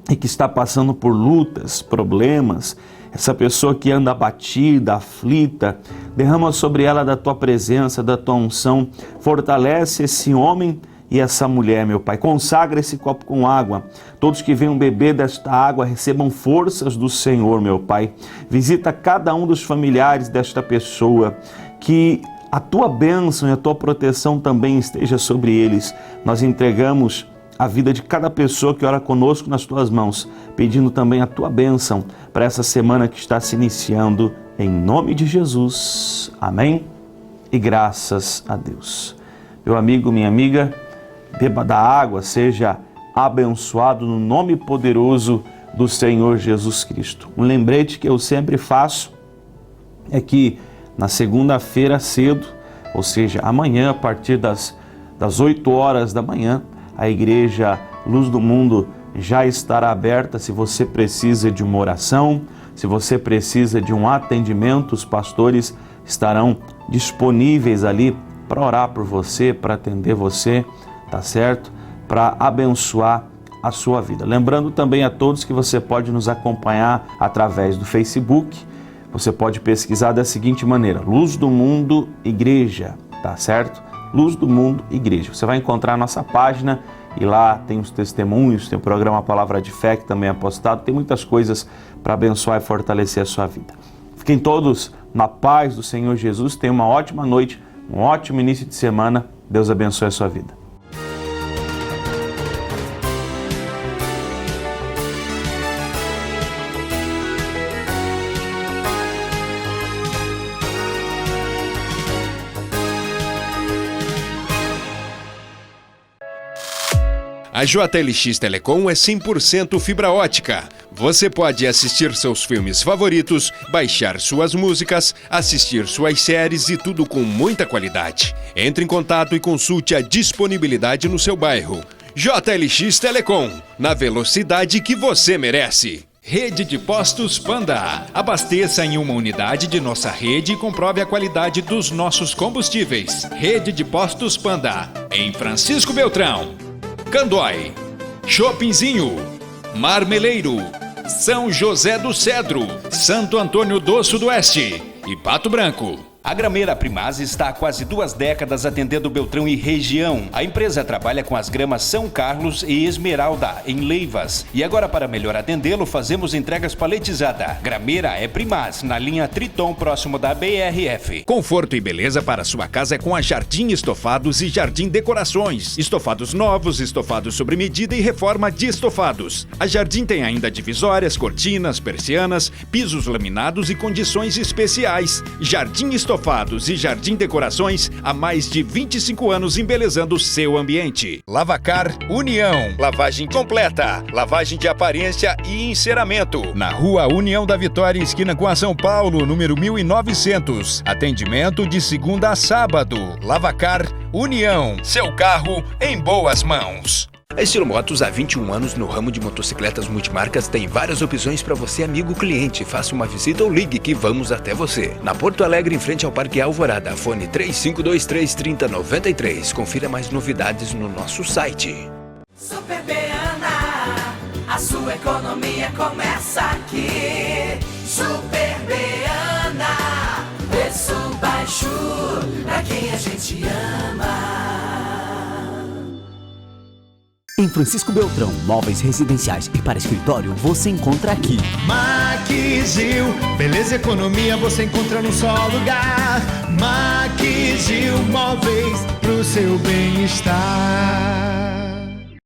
e que está passando por lutas, problemas, essa pessoa que anda abatida, aflita, derrama sobre ela da Tua presença, da Tua unção, fortalece esse homem e essa mulher, meu Pai. Consagra esse copo com água. Todos que venham beber desta água recebam forças do Senhor, meu Pai. Visita cada um dos familiares desta pessoa, que a Tua bênção e a Tua proteção também esteja sobre eles. Nós entregamos a vida de cada pessoa que ora conosco nas Tuas mãos, pedindo também a Tua bênção para essa semana que está se iniciando, em nome de Jesus. Amém? E graças a Deus. Meu amigo, minha amiga, beba da água, seja abençoado no nome poderoso do Senhor Jesus Cristo. Um lembrete que eu sempre faço é que na segunda-feira cedo, ou seja, amanhã, a partir das 8 horas da manhã, a Igreja Luz do Mundo já estará aberta. Se você precisa de uma oração, se você precisa de um atendimento, os pastores estarão disponíveis ali para orar por você, para atender você, tá certo? Para abençoar a sua vida. Lembrando também a todos que você pode nos acompanhar através do Facebook. Você pode pesquisar da seguinte maneira: Luz do Mundo Igreja, tá certo? Luz do Mundo Igreja. Você vai encontrar a nossa página e lá tem os testemunhos, tem o programa Palavra de Fé que também é postado, tem muitas coisas para abençoar e fortalecer a sua vida. Fiquem todos na paz do Senhor Jesus, tenham uma ótima noite, um ótimo início de semana. Deus abençoe a sua vida. A JLX Telecom é 100% fibra ótica. Você pode assistir seus filmes favoritos, baixar suas músicas, assistir suas séries e tudo com muita qualidade. Entre em contato e consulte a disponibilidade no seu bairro. JLX Telecom, na velocidade que você merece. Rede de Postos Panda. Abasteça em uma unidade de nossa rede e comprove a qualidade dos nossos combustíveis. Rede de Postos Panda, em Francisco Beltrão, Candói, Chopinzinho, Marmeleiro, São José do Cedro, Santo Antônio do Sudoeste e Pato Branco. A Grameira Primaz está há quase 2 décadas atendendo Beltrão e região. A empresa trabalha com as gramas São Carlos e Esmeralda, em Leivas. E agora, para melhor atendê-lo, fazemos entregas paletizadas. Grameira é Primaz, na linha Triton, próximo da BRF. Conforto e beleza para sua casa é com a Jardim Estofados e Jardim Decorações. Estofados novos, estofados sobre medida e reforma de estofados. A Jardim tem ainda divisórias, cortinas, persianas, pisos laminados e condições especiais. Jardim Estofados e Jardim Decorações, há mais de 25 anos embelezando o seu ambiente. Lavacar União. Lavagem completa. Lavagem de aparência e enceramento. Na Rua União da Vitória, esquina com a São Paulo, número 1900. Atendimento de segunda a sábado. Lavacar União. Seu carro em boas mãos. A Estilo Motos, há 21 anos no ramo de motocicletas multimarcas, tem várias opções para você, amigo cliente. Faça uma visita ou ligue que vamos até você. Na Porto Alegre, em frente ao Parque Alvorada, fone 3523-3093. Confira mais novidades no nosso site. Super Beana, a sua economia começa aqui. Super Beana, preço baixo pra quem a gente ama. Em Francisco Beltrão, móveis residenciais e para escritório, você encontra aqui. Maquizil, beleza e economia você encontra num só lugar. Maquizil, móveis pro seu bem-estar.